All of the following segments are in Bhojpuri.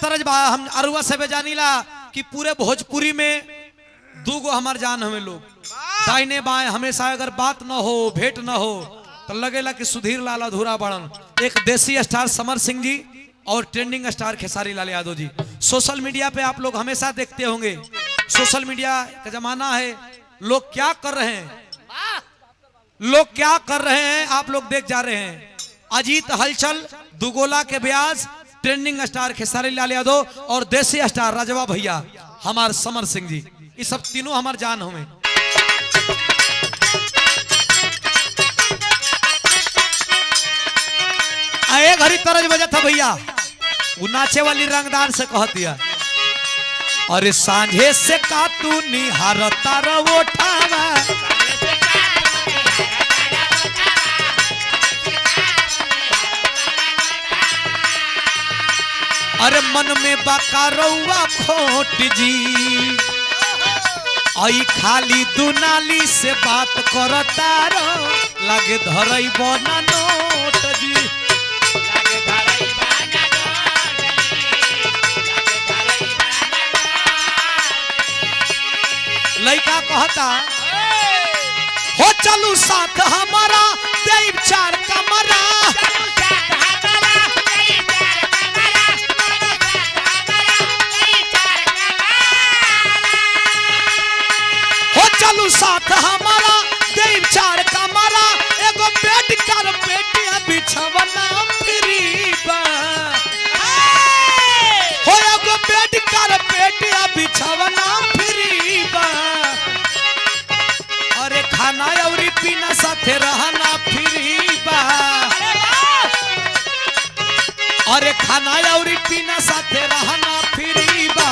तरज बा हम अरुआ से जानीला कि पूरे भोजपुरी में दूगो हमार जान हमें लोग दाहिने बाएं हमेशा अगर बात न हो भेंट न हो तो लगेला कि सुधीर लाल अधूरा बड़न। एक देसी स्टार समर सिंह जी और trending star Khesari Lal Yadav ji. Social media पे आप लोग हमेशा देखते होंगे, सोशल मीडिया का जमाना है, लोग क्या कर रहे हैं, लोग क्या कर रहे हैं आप लोग देख जा रहे हैं। अजीत हलचल, दुगोला के ब्याज, ट्रेंडिंग स्टार खेसारी लाल यादव और देसी स्टार राजवा भैया हमार समर सिंह जी, ये सब तीनों हमार जान हमें। एक घड़ी तरज बजा था भैया, वो नाचे वाली रंगदार से कह दिया, अरे सांझे से का तू निहारता रहो ठावा, अरे मन में बकारौआ खोट जी, आई खाली दुनाली से बात करता रो, लगे धरई बना नोट जी, लड़का कहता हो चलू साथ हमारा देव चार कमरा, हो चलू साथ हमारा देव चार कमरा, एगो बेड कर बेटिया बिछवना फ्री बा, हो एगो बेड कर बेटिया बिछवना फ्री बा, अरे खाना और पीना साथे रहना फ्री बा, अरे खाना और पीना साथे रहना फ्री बा,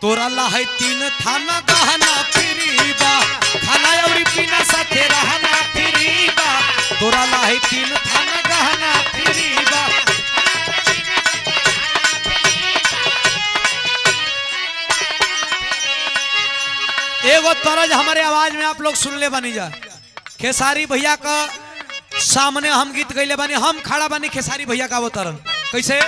तोरा लाहे 3 थाना गहना फ्री बा, खाना और पीना साथे रहना फ्री बा, तोरा लाहे 3 थाना गहना फ्री बा। एगो तरज हमारे आवाज में आप लोग सुन ले बनी जा, खेसारी भैया का सामने हम गीत गईले बानी, हम खड़ा बानी खेसारी भैया का वो तरन कैसे,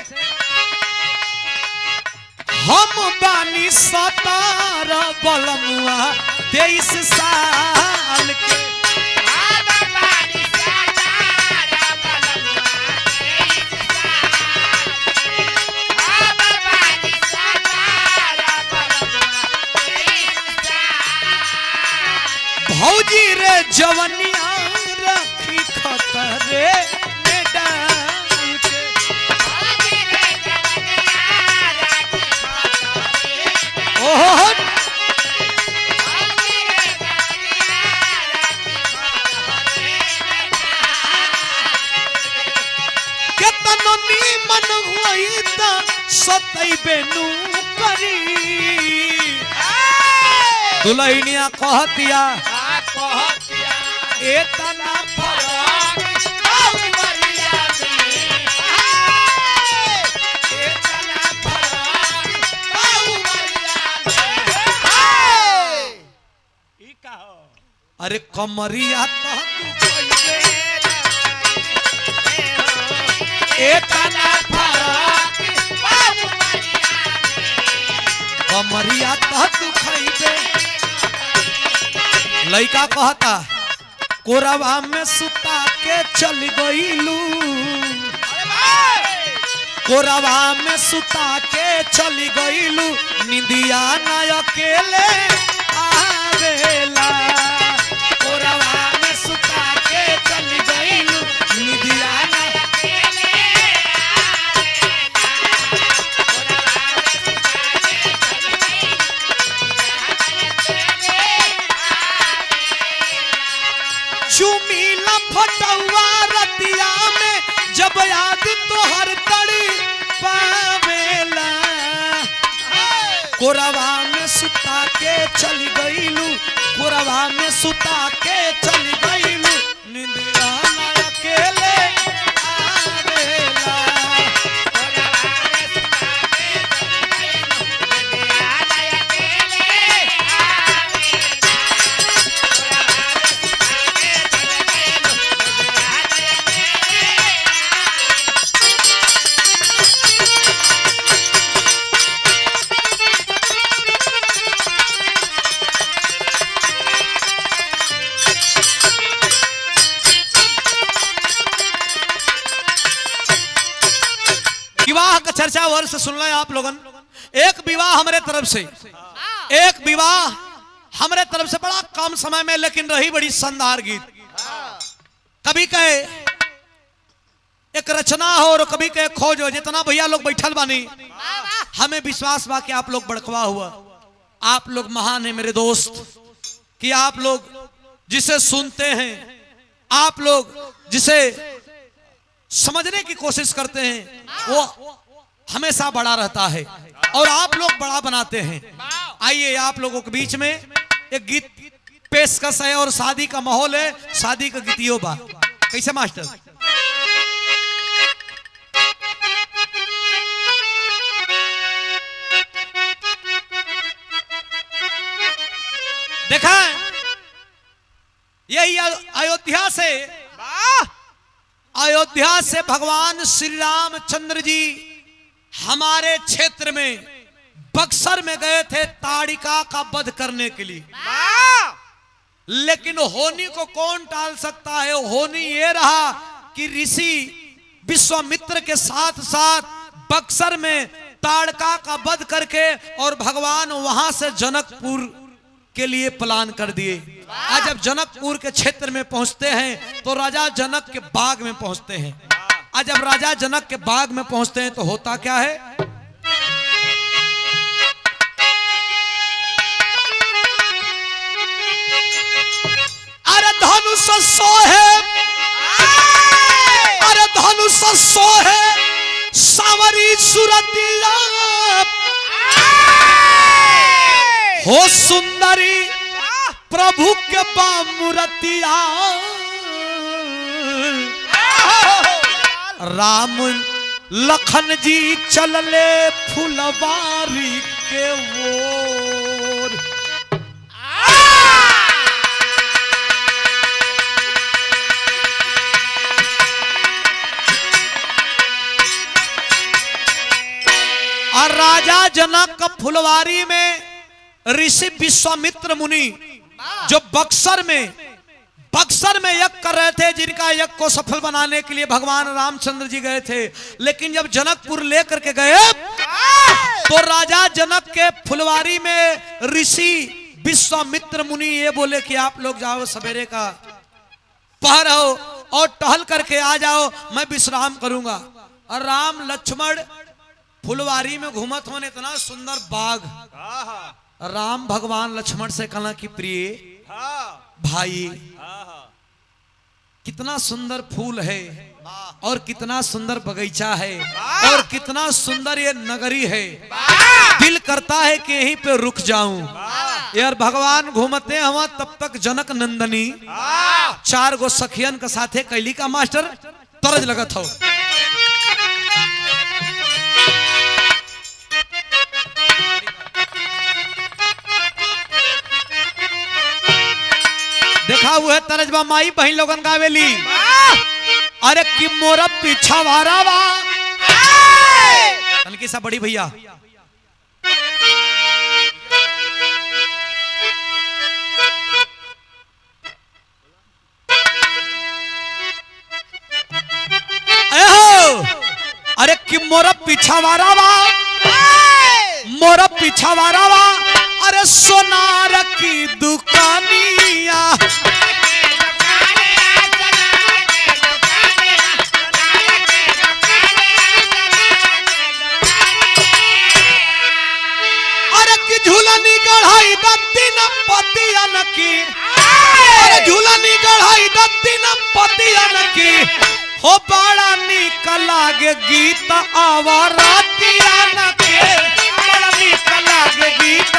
हम बानी 17 बलमुआ 23 साल के, भौजी रे जवनिया रखी खतरे में डाल के, ओहो केतनो नीमन होई त सतैबे नु करी, दुल्हनिया कहतिया एतना फरक उमरिया में, एतना फरक उमरिया में, ई का हो, अरे कमरिया तो तू कइबे एतना फरक उमरिया में, कमरिया तो तू खइबे। लइका कहता कोरवा में सुता के चल गईलू, कोरवा में सुता के चल गईलू, निंदिया ना अकेले आवेला, कोरवा में सुता के चल गईलू, निंदिया ना अकेले चुमीला फटुआ रतिया में जब याद तोहर तड़ी पावेला, कोरवा में सुता के चली गईलू, कोरवा में सुता के चली गईलू, निंदिया ना अकेले आवेला, कोरवा में सुता के चली गईलू, निंदिया ना अकेले आवेला, कोरवा में सुता के चली गईलू, निंदिया ना अकेले चर्चा वर्ष सुन लें आप लोगन। एक विवाह हमारे तरफ से, एक विवाह हमारे तरफ से बड़ा कम समय में, लेकिन रही बड़ी शानदार गीत। कभी कहे एक रचना हो और कभी कहे खोज हो। जितना भैया लोग बैठल बानी, हमें विश्वास बा कि आप लोग बड़कवा हुआ, आप लोग महान है मेरे दोस्त, कि आप लोग जिसे सुनते हैं, आप लोग जिसे समझने की कोशिश करते हैं, वो हमेशा बड़ा रहता है और आप लोग बड़ा बनाते हैं। आइए आप लोगों के बीच में एक गीत पेशकश है और शादी का माहौल है, शादी का गीतियों बा। कैसे मास्टर? देखा यही अयोध्या से भगवान श्री रामचंद्र जी हमारे क्षेत्र में बक्सर में गए थे ताड़िका का वध करने के लिए। लेकिन होनी को कौन टाल सकता है? होनी ये रहा कि ऋषि विश्वामित्र के साथ साथ बक्सर में ताड़का का वध करके और भगवान वहां से जनकपुर के लिए प्लान कर दिए। आज जब जनकपुर के क्षेत्र में पहुंचते हैं तो राजा जनक के बाग में पहुंचते हैं। आज जब राजा जनक के बाग में पहुंचते हैं तो होता क्या है? अरे धनुष सोहे, अरे धनुष सोहे सांवरी सुरतिया हो सुंदरी प्रभु के बामुरतिया। राम लखन जी चलले फुलवारी के ओर। और राजा जनक फुलवारी में ऋषि विश्वामित्र मुनि जो बक्सर में यज्ञ कर रहे थे, जिनका यज्ञ को सफल बनाने के लिए भगवान रामचंद्र जी गए थे। लेकिन जब जनकपुर लेकर के गए तो राजा जनक के फुलवारी में ऋषि विश्वामित्र मुनि ये बोले कि आप लोग जाओ, सवेरे का पहर हो और टहल करके आ जाओ, मैं विश्राम करूंगा। और राम लक्ष्मण फुलवारी में घूमत होने, इतना सुंदर बाग। राम भगवान लक्ष्मण से कहना कि प्रिय भाई, कितना सुंदर फूल है और कितना सुंदर बगीचा है और कितना सुंदर ये नगरी है। दिल करता है कि यहीं पे रुक जाऊं। यार भगवान घूमते हवा, तब तक जनक नंदनी 4 गो सखियन के साथे कैली का मास्टर तरज लगत हो। देखा हुआ तरजबा माई बहन लोगन गावेली। अरे कि मोरा पीछा वारावा तनकी सा बड़ी भैया। अरे कि मोरा पीछा वारावा, मोरा पीछा वारावा। अरे सोनार की दुकानिया, अरे की झूलनी गढ़ाई दत्ती न पतिया न की, अरे झूलनी गढ़ाई दत्ती न पतिया न की। हो बड़ा निक लागे गीत आवारातिया न के, बड़ा निक लागे गीत।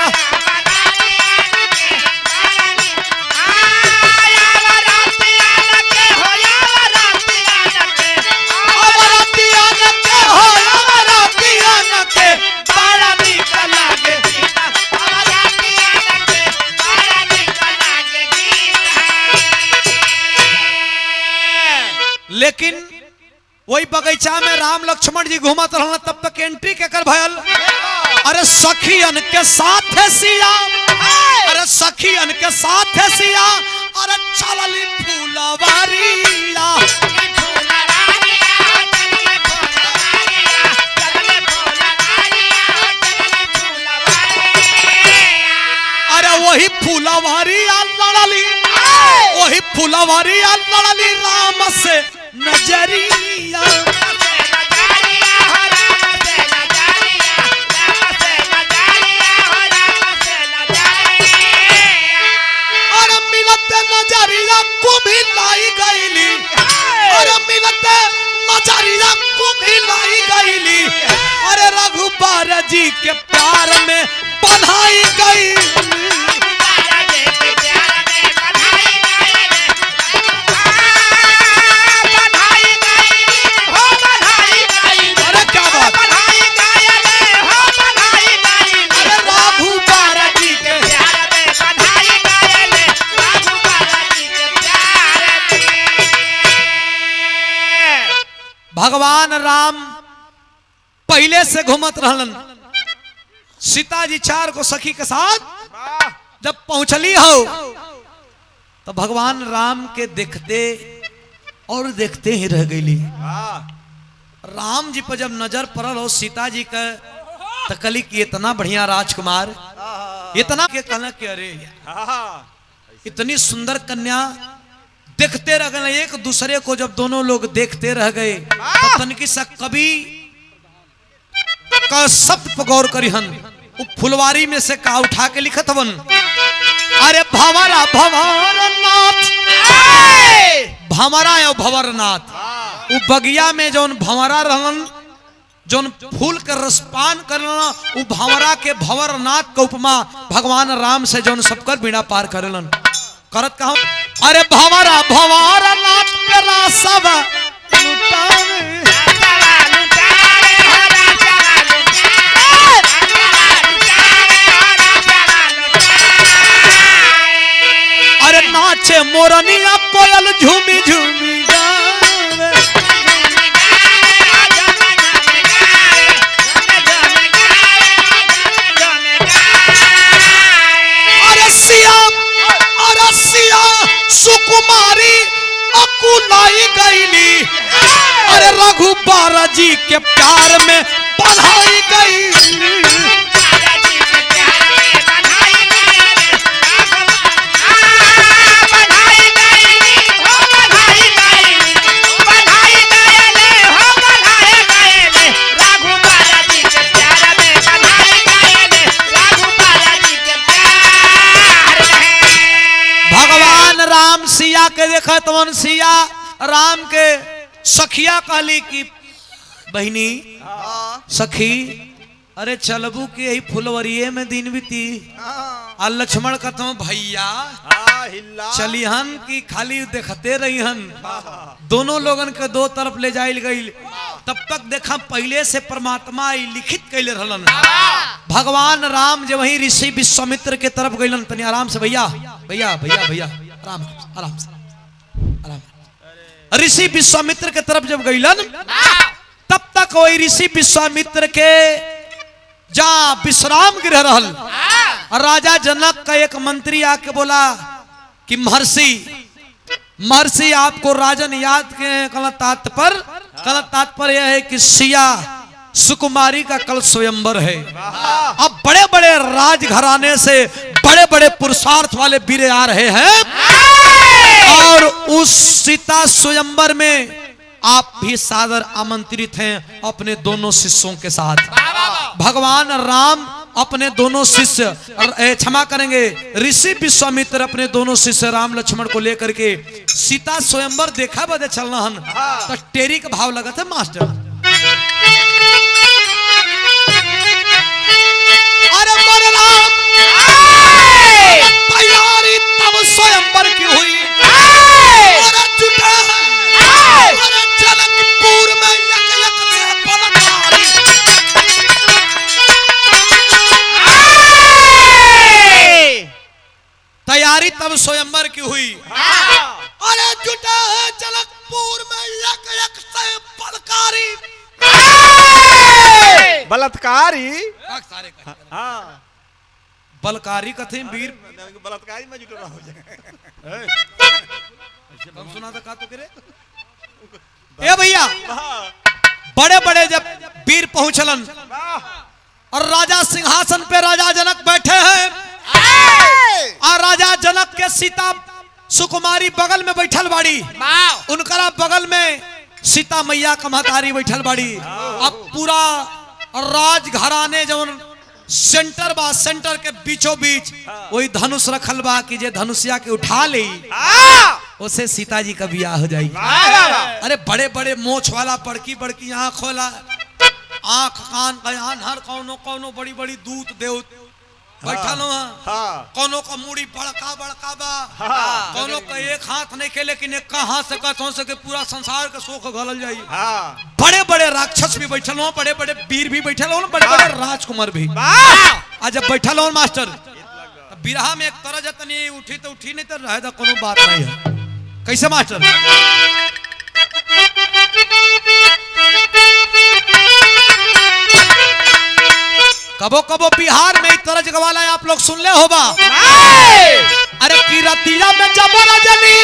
लेकिन वही बगीचा में राम लक्ष्मण जी घूमत रहना, तब तक एंट्री केकर भयल? अरे सखियन के साथ है सिया, अरे सखियन के साथ है सिया। अरे चलली फूलवारिया, फुलवारिया लड़ली, वही फुलवारिया लड़ली राम से नजरिया। और मिलते नजरिया को भी लाई गईली, और मिलते नजरिया को भी लाई गईली। अरे रघुबर जी के प्यार में बंधाई गई। अरे क्या बात, अरे रघुबर जी के भगवान राम पहले से घूमत रहलन। सीता जी 4 को सखी के साथ जब पहुंचली हो तो भगवान राम के देखते और देखते ही रह गईली। राम जी पर जब नजर पड़ल हो सीता जी का तकली की इतना बढ़िया राजकुमार, इतना के कहना कि अरे इतनी सुंदर कन्या। देखते रह गए एक दूसरे को, जब दोनों लोग देखते रह गए तो तनकी सा कवि का शब्द पर गौर करिहन। फुलवारी में से का उठा के लिखत हवन, अरे भंवरा भंवरनाथ, भंवरा या भंवरनाथ। वो बगिया में जौन भंवरा रहलन, जौन फूल के रसपान करना, वो भंवरा के भंवरनाथ का उपमा भगवान राम से जौन सबकर बीड़ा पार करलन। करत कहा, अरे भंवरा भंवरनाथ पे रासवा लुटावे। अरे नाचे मोरनिया कोयल झूमी झूमी गावे। अरे सिया, अरे सिया सुकुमारी अकुलाई गईली। अरे रघुबर जी के प्यार में बंधाई गई। राम सिया के देखा तवन सिया राम के सखिया कहली कि बहिनी सखी, अरे चलबू के यही फुलवरिये में दिन बीती। आ लक्ष्मण कहता भैया चलिहन की खाली देखते रहीहन। दोनों लोगन के दो तरफ ले जाइल गई। तब तक देखा पहले से परमात्मा लिखित कैले रहलन। भगवान राम जब वही ऋषि विश्वामित्र के तरफ गईलन, तनी आराम से भैया भैया भैया भैया आराम आराम से आराम। ऋषि विश्वामित्र के तरफ जब गईलन तब तक वही ऋषि विश्वामित्र के जा विश्राम गृह रहल। राजा जनक का एक मंत्री आके बोला कि महर्षि आपको राजन याद के तात्पर्य यह है कि सिया सुकुमारी का कल स्वयंवर है। अब बड़े बड़े राजघराने से बड़े बड़े पुरुषार्थ वाले वीर आ रहे हैं और उस सीता स्वयंवर में आप भी सादर आमंत्रित हैं अपने दोनों शिष्यों के साथ। भगवान राम अपने दोनों शिष्य, क्षमा करेंगे, ऋषि विश्वामित्र अपने दोनों शिष्य राम लक्ष्मण को लेकर के सीता स्वयंवर देखा बदे चलना हन। तो टेरी का भाव लगा था मास्टर। अरे बलराम तैयारी तब स्वयंवर की हुई। अरे जुटा अरे जनकपुर में यक से बलकारी। तैयारी तब स्वयंवर की हुई। अरे जुटा है जनकपुर में यक से बलकारी। बलात्कारी हाँ बलकारी कथे वीर बलात्कारी में जुटा हो जाए। कब सुना था का तो करे ए भैया। बड़े बड़े जब वीर पहुंचलन और राजा सिंहासन पे राजा जनक बैठे हैं और राजा जनक के सीता सुकुमारी बगल में बैठल बाड़ी, उनकरा बगल में सीता मैया का महतारी बैठल बाड़ी। अब पूरा राजघराने जवन सेंटर बा, सेंटर के बीचों बीच वही धनुष रखल बा कि जे धनुषिया के उठा ले उसे सीता जी का बियाह हो जाएगी। अरे बड़े बड़े मोछ वाला, बड़की बड़की आंख वाला, आंख कान कान हर कौनो कौनो बड़ी बड़ी दूत देवत बैठल हो। कौनो का मुड़ी बड़का बड़का बा, कौनो का एक हाथ नहीं के लेकिन एक हाथ से कहत हो सके पूरा संसार के शोक घलल जाई। बड़े बड़े राक्षस भी बैठल हो, बड़े बड़े वीर भी बैठल हो, बड़े बड़े राजकुमार भी। आज जब बैठल हो मास्टर बिरहा में एक तरह जतनी उठी तो उठी, नहीं तो रहे तो कोनो बात नहीं है। कैसे मास्टर? कबो कबो बिहार में एक तरह जगह वाला है, आप लोग सुन ले होगा। अरे की रतिया में जब रजनी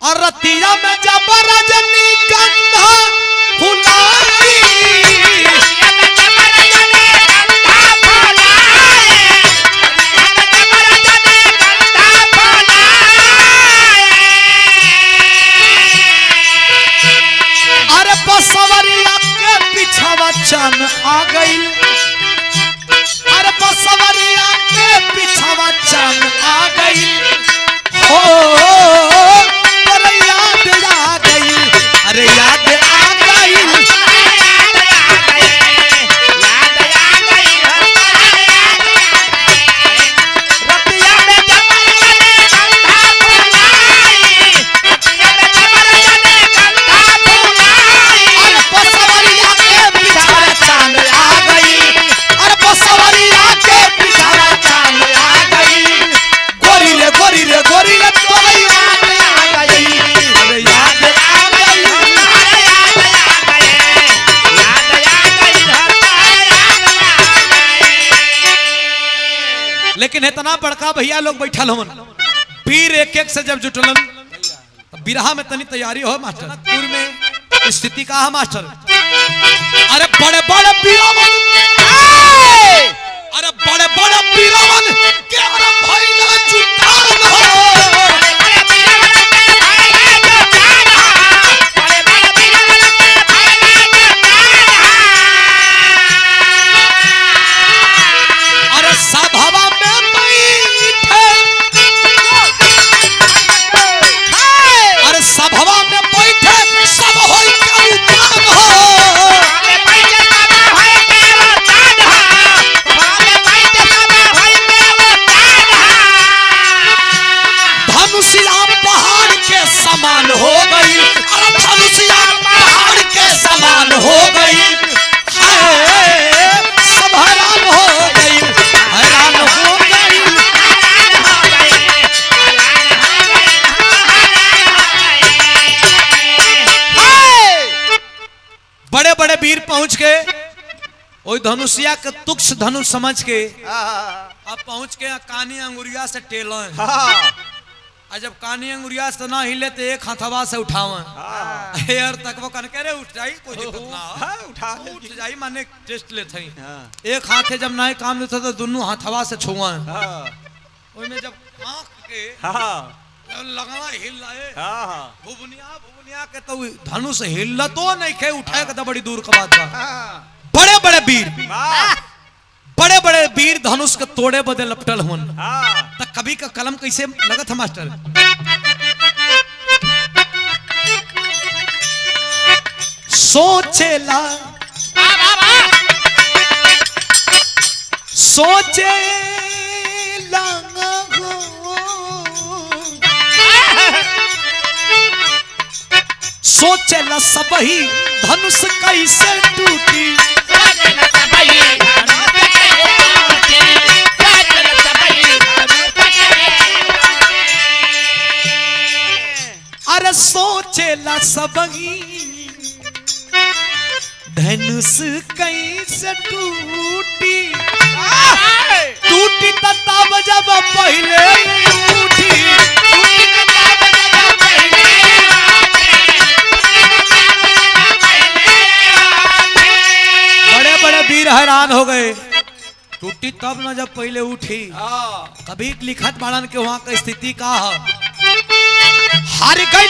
और रतिया में जब रजनी गंधा फुलाई, अरे बसवरिया के पिछावा चन आ गई, अरे बसवरिया के पिछावा चन आ गई हो, अरे याद आ गई, अरे याद आ गई, लेकिन इतना बड़का भैया लोग बैठल हवन, वीर एक एक से जब जुटलन बिरहा में तनी तैयारी हो मास्टर। पूर्व में स्थिति का है मास्टर। अरे बड़े बड़े बीरावन, अरे बड़े बड़े बीरावन के अरे भाई ना जुटान हो, अरे सभा में बैठे, अरे सभा में बैठे सब होई के उतान हो, धनुषिया पहाड़ के समान हो गई, अरे धनुषिया पहाड़ के समान हो गई, सब हैरान हो गई, हैरान हो गई। बड़े बड़े वीर पहुंच के ओई धनुषिया के तुक्ष धनुष समझ के अब पहुंच के कानी अंगुरिया से टेलन, और जब कानी अंगुरिया से ना हिले तो एक हथवा से उठावा यार तक वो कन करे उठ जाई, कोई दिक्कत ना हो, उठ जाई माने टेस्ट लेते हैं। एक हाथे जब ना काम लेते तो दोनों हथवा से छुआ, ओई में जब आंख के लगवा हिलाए भुवनिया भुवनिया के तो धनुष हिल तो नहीं खे उठाए के तो बड़ी दूर का बात बा। बड़े बड़े वीर, बड़े बड़े वीर धनुष के तोड़े बदे लपटल हुन। तक कभी का कलम कैसे लगत है मास्टर? सोचेला सोचेला सोचेला सबही धनुष कैसे टूटी, अरे सोचेला सबही धनुष कैसे टूटी, टूटी तब जब पहले उठी, बड़े बड़े वीर हैरान हो गए। टूटी तब न जब पहले उठी। कभी लिखत बाड़न के वहां का स्थिति का है। हार गई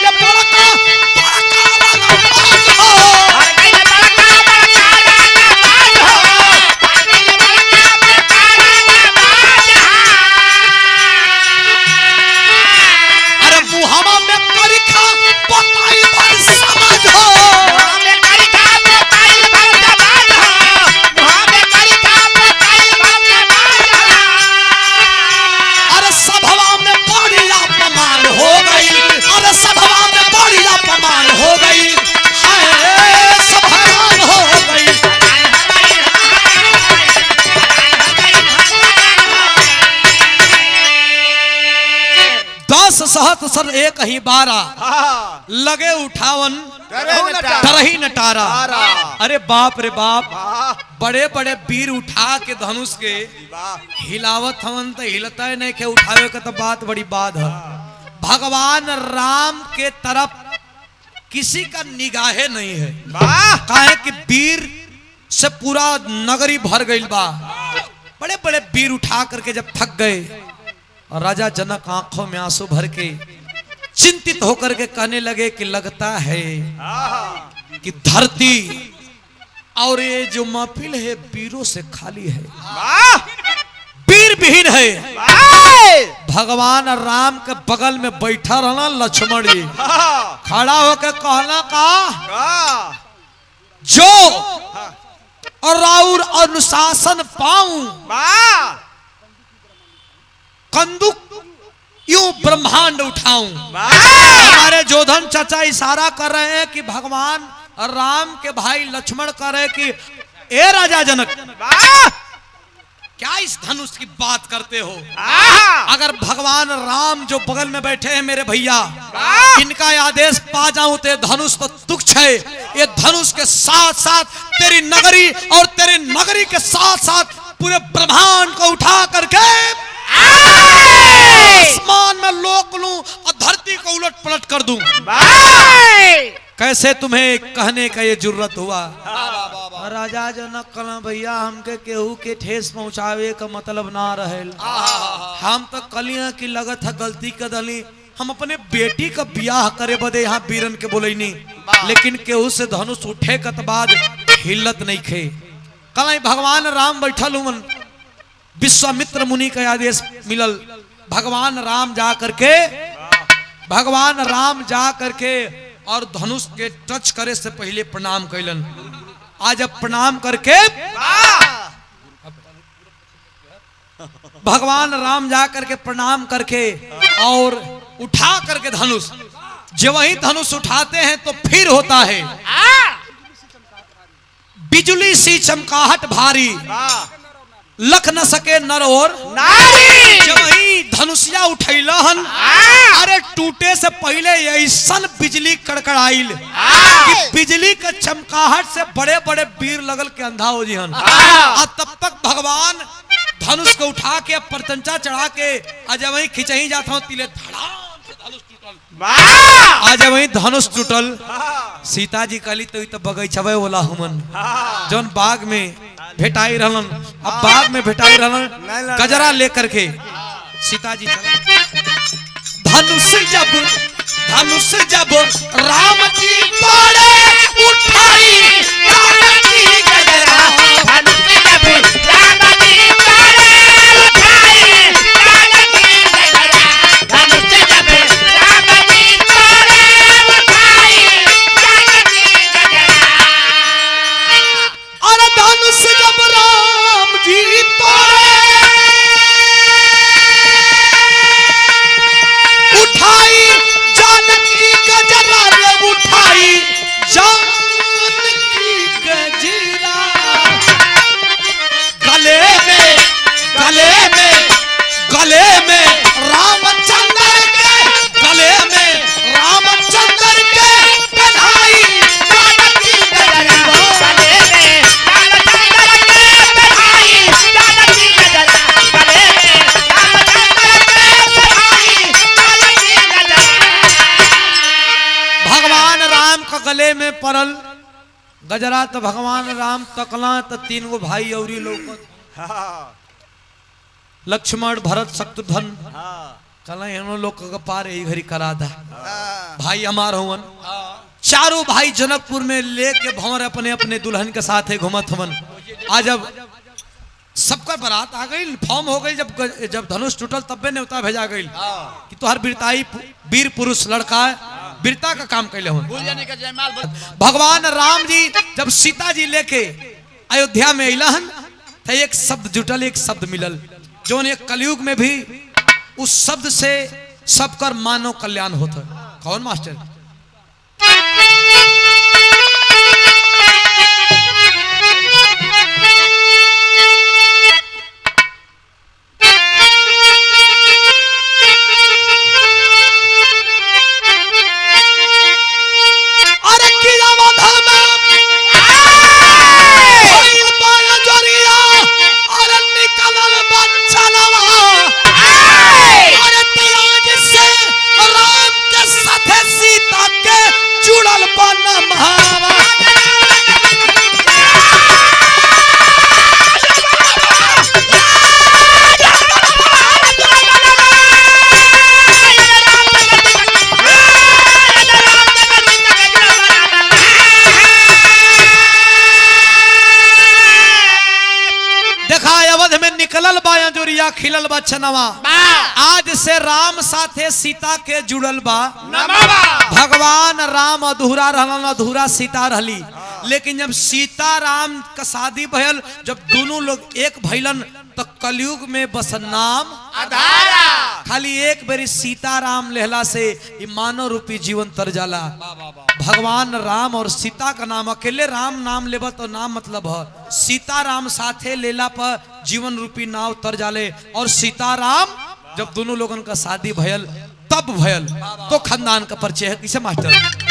अरे मुहावा में करिखा पताई भर समझ हो। अरे सभवा में बड़ी अपमान हो गई। अरे सभवा में बड़ी अपमान हो गई। हाय सब हैरान हो गई। 10 सहस्र एक ही 12 लगे उठावन तरही नटारा। अरे बाप रे बाप, बड़े बड़े वीर उठा के धनुष के हिलावत हवन तो हिलता है नहीं के उठावे का तो बात बड़ी बात है। भगवान राम के तरफ किसी का निगाहे नहीं है। काहे कि वीर से पूरा नगरी भर गई बा। बड़े बड़े वीर उठा करके जब थक गए और राजा जनक आंखों में आंसू भर के चिंतित होकर के कहने लगे कि लगता है कि धरती और ये जो महफिल है वीरों से खाली है, वीर विहीन है। भगवान राम के बगल में बैठा रहना लक्ष्मण जी खड़ा होकर कहना का जो और राउर अनुशासन पाऊं कंदुक यूं ब्रह्मांड उठाऊं। हमारे जोधन चाचा इशारा कर रहे हैं कि भगवान राम के भाई लक्ष्मण कह रहे कि ए राजा जनक क्या इस धनुष की बात करते हो। अगर भगवान राम जो बगल में बैठे हैं मेरे भैया इनका आदेश पा जाऊं तो धनुष तो तुच्छ है। ये धनुष के साथ साथ तेरी नगरी और तेरे नगरी के साथ साथ पूरे ब्रह्मांड को उठा करके आसमान में लोक लूं और धरती को उलट पलट कर दूं। कैसे तुम्हें कहने का ये जरूरत हुआ। राजा जनक कहना भैया हमके केहू के ठेस पहुंचावे का मतलब ना रहे। हम तो कलिया की लगत है गलती कर दली। हम अपने बेटी का ब्याह करे बदे यहाँ बीरन के बोलैनी लेकिन केहू से धनुष उठे का बाद हिलत नहीं खे। कल भगवान राम बैठल हुन विश्वामित्र मुनि का आदेश मिलल। भगवान राम जा करके और धनुष के टच करे से पहले प्रणाम कैलन। आज अब प्रणाम करके भगवान राम जा करके प्रणाम करके और उठा करके धनुष जब वही धनुष उठाते हैं तो फिर होता है बिजली सी चमकाहट भारी लख न सके नर और नारी। जब वही धनुषिया उठैलहन अरे टूटे से पहले ऐसन बिजली कड़कड़ाइल कि बिजली के चमकाहट से बड़े बड़े वीर लगल के अंधा हो जिहन। और तब तक भगवान धनुष को उठा के परतंचा चढ़ा के आज वही खिंचही जाता हूँ तिले धड़ाम से धनुष टूटल। आज वही धनुष टूटल। सीता जी कहली तो बगैचवे वाला हुमन जौन बाग में भेटाई रहलन। अब बाग में भेटाई रहलन गजरा लेकर के सीता जी धनुष जब राम जी तोड़े उठाई जानकी गजरा। धनुष जब राम जी तोड़े उठाई जानकी गजरा। धनुष जब राम जी तोड़े उठाई जानकी गजरा। और धनुष जब राम जी तोड़े उठाई जानकी गजरा रे उठाई जानकी गजरा। गले में रामचंद्र के पहनाई जानकी गजरा। गले में रामचंद्र के पहनाई जानकी गजरा। गले में रामचंद्र के पहनाई जानकी गजरा। भगवान राम का गले में परल गजरा तो भगवान राम तकला तो 3 गो भाई औरी लोग हाँ लक्ष्मण भरत शत्रुघ्न हाँ कल इन लोग का पार यही घड़ी करा था हाँ भाई हमार हुवन चारों भाई जनकपुर में लेके भंवर अपने अपने दुल्हन के साथ है घुमत हवन आज जब सबका बारात आ गई फॉर्म हो गई जब धनुष टूटल तब्बे न्योता भेजा गई कि तुहार वीरताई वीर पुरुष लड़का है वीरता का काम कैले हो भगवान राम जी जब सीता जी लेके अयोध्या में अलन तो एक शब्द जुटल एक शब्द मिलल जो एक कलयुग में भी उस शब्द से सबकर मानव कल्याण होता है। कौन मास्टर? खिलल बा छनवा आज से राम साथे सीता के जुड़ल बा भगवान राम अधूरा रहलन अधूरा सीता रहली लेकिन जब सीता राम का शादी भयल जब दोनों लोग एक भइलन तो कलयुग में बस नाम आधारा खाली एक बेरी सीता राम लेहला से मानव रूपी जीवन तर जाला। भगवान राम और सीता का नाम अकेले राम नाम लेबा तो नाम मतलब है सीता राम साथे लेला पर जीवन रूपी नाव तर जाले और सीता राम जब दोनों लोगन का शादी भयल तब भयल तो खानदान का परिचय है किसे मास्टर?